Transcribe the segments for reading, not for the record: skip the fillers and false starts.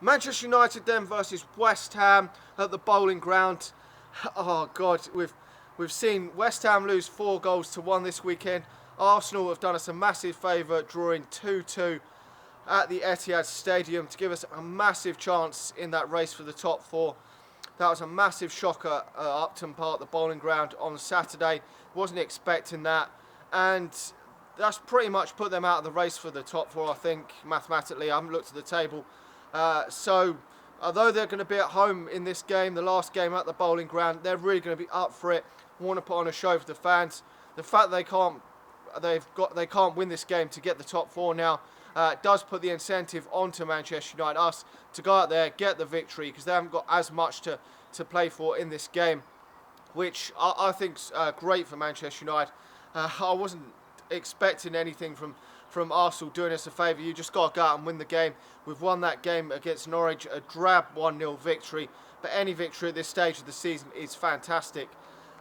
Manchester United then versus West Ham at the Bowling Ground. Oh God, we've seen West Ham lose 4 goals to 1 this weekend. Arsenal have done us a massive favour, drawing 2-2 at the Etihad Stadium to give us a massive chance in that race for the top four. That was a massive shocker at Upton Park, the Bowling Ground, on Saturday. Wasn't expecting that, and that's pretty much put them out of the race for the top four, I think, mathematically. I haven't looked at the table. So, although they're going to be at home in this game, the last game at the Bowling Ground, they're really going to be up for it. Want to put on a show for the fans. The fact they can't win this game to get the top four now does put the incentive onto Manchester United, us, to go out there, get the victory, because they haven't got as much to play for in this game, which I think's great for Manchester United. I wasn't expecting anything from Arsenal doing us a favour. You just got to go out and win the game. We've won that game against Norwich, a drab 1-0 victory, but any victory at this stage of the season is fantastic.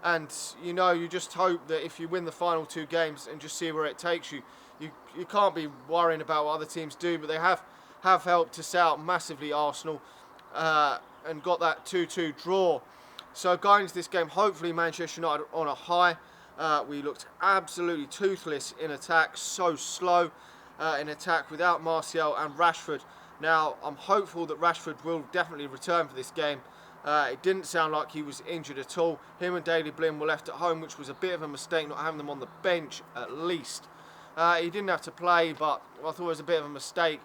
And you just hope that if you win the final 2 games and just see where it takes you, you can't be worrying about what other teams do, but they have helped us out massively, Arsenal, and got that 2-2 draw. So going into this game, hopefully Manchester United on a high. We looked absolutely toothless in attack, so slow in attack without Martial and Rashford. Now, I'm hopeful that Rashford will definitely return for this game. It didn't sound like he was injured at all. Him and Daley Blind were left at home, which was a bit of a mistake not having them on the bench at least. He didn't have to play, but I thought it was a bit of a mistake.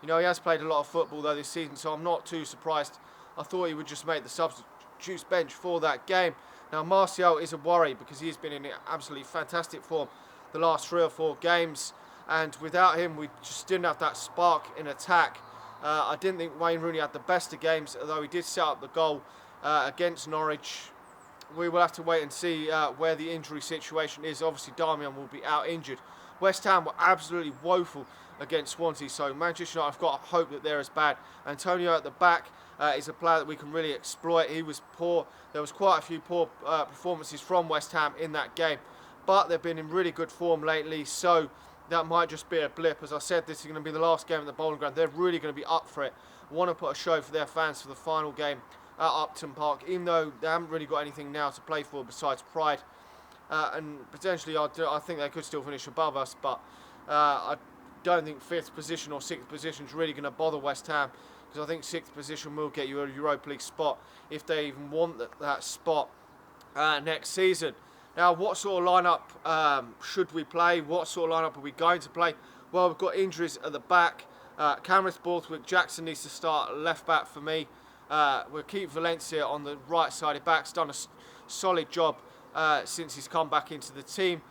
He has played a lot of football though this season, so I'm not too surprised. I thought he would just make the substitutes bench for that game. Now, Martial is a worry because he's been in absolutely fantastic form the last 3 or 4 games, and without him we just didn't have that spark in attack. I didn't think Wayne Rooney had the best of games, although he did set up the goal against Norwich. We will have to wait and see where the injury situation is. Obviously, Darmian will be out injured. West Ham were absolutely woeful against Swansea, so Manchester United have got to hope that they're as bad. Antonio at the back is a player that we can really exploit. He was poor. There was quite a few poor performances from West Ham in that game, but they've been in really good form lately, so that might just be a blip. As I said, this is going to be the last game at the Bowling Ground. They're really going to be up for it. Want to put a show for their fans for the final game at Upton Park, even though they haven't really got anything now to play for besides pride. And potentially, I think they could still finish above us, but I don't think 5th position or 6th position is really going to bother West Ham, because I think 6th position will get you a Europa League spot if they even want that spot next season. Now, what sort of lineup should we play? What sort of lineup are we going to play? Well, we've got injuries at the back. Cameron Borthwick Jackson needs to start left back for me. We'll keep Valencia on the right side. His back's done a solid job since he's come back into the team.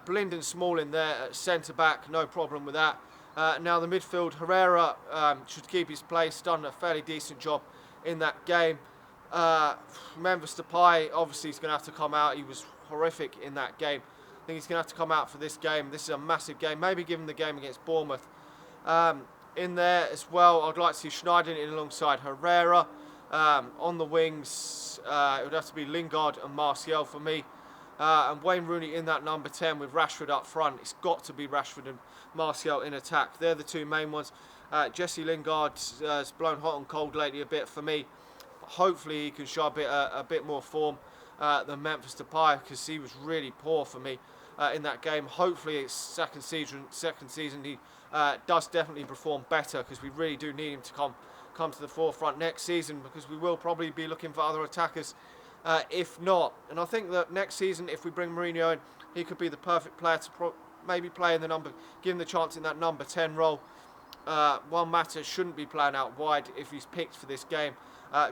Blind and Smalling there at centre back, no problem with that. Now the midfield, Herrera should keep his place, done a fairly decent job in that game. Memphis Depay, obviously he's going to have to come out. He was horrific in that game. I think he's going to have to come out for this game. This is a massive game. Maybe give him the game against Bournemouth. In there as well, I'd like to see Schneider in alongside Herrera. On the wings, it would have to be Lingard and Martial for me. And Wayne Rooney in that number 10 with Rashford up front. It's got to be Rashford and Martial in attack. They're the 2 main ones. Jesse Lingard has blown hot and cold lately a bit for me. Hopefully he can show a bit more form than Memphis Depay, because he was really poor for me in that game. Hopefully it's second season he does definitely perform better, because we really do need him to come to the forefront next season, because we will probably be looking for other attackers if not. And I think that next season, if we bring Mourinho in, he could be the perfect player to maybe play in give him the chance in that number 10 role. Juan Mata shouldn't be playing out wide if he's picked for this game.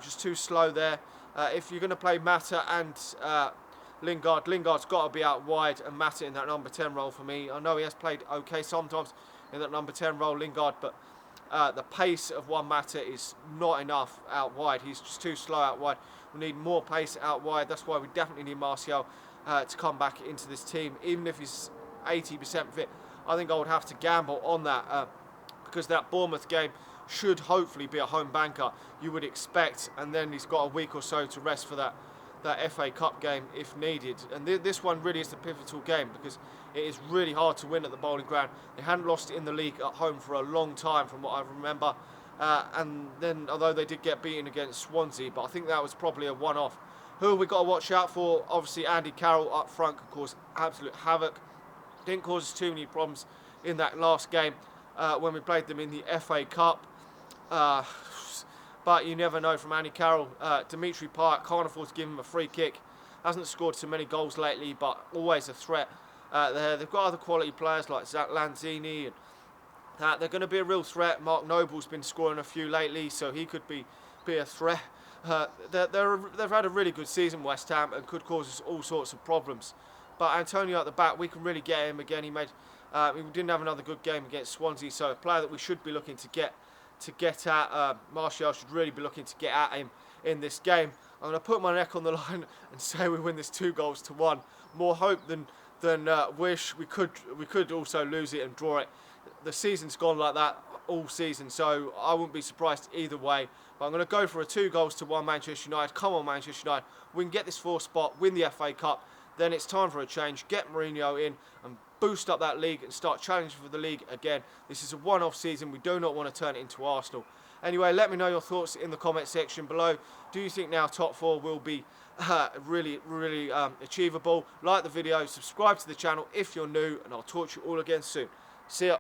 Just too slow there. If you're going to play Mata and Lingard's got to be out wide, and Mata in that number 10 role for me. I know he has played okay sometimes in that number 10 role, Lingard, but the pace of Juan Mata is not enough out wide. He's just too slow out wide. We need more pace out wide. That's why we definitely need Martial to come back into this team, even if he's 80% fit. I think I would have to gamble on that because that Bournemouth game should hopefully be a home banker, you would expect, and then he's got a week or so to rest for that FA Cup game if needed. And this one really is the pivotal game, because it is really hard to win at the Bowling Ground. They hadn't lost in the league at home for a long time from what I remember, and then although they did get beaten against Swansea, but I think that was probably a one-off. Who have we got to watch out for? Obviously Andy Carroll up front could cause absolute havoc. Didn't cause us too many problems in that last game when we played them in the FA Cup. But you never know from Andy Carroll. Dimitri Payet can't afford to give him a free kick. Hasn't scored so many goals lately, but always a threat. They've got other quality players like Zach Lanzini, and they're going to be a real threat. Mark Noble's been scoring a few lately, so he could be a threat. They've had a really good season, West Ham, and could cause us all sorts of problems. But Antonio at the back, we can really get him again. We didn't have another good game against Swansea, so a player that we should be looking to get at. Martial should really be looking to get at him in this game. I'm going to put my neck on the line and say we win this 2-1. More hope than wish. We could also lose it and draw it. The season's gone like that all season, so I wouldn't be surprised either way. But I'm going to go for a 2-1 Manchester United. Come on, Manchester United. We can get this 4th spot, win the FA Cup. Then it's time for a change. Get Mourinho in and boost up that league and start challenging for the league again. This is a one-off season. We do not want to turn it into Arsenal. Anyway, let me know your thoughts in the comment section below. Do you think now top 4 will be really achievable? Like the video, subscribe to the channel if you're new, and I'll talk to you all again soon. See ya.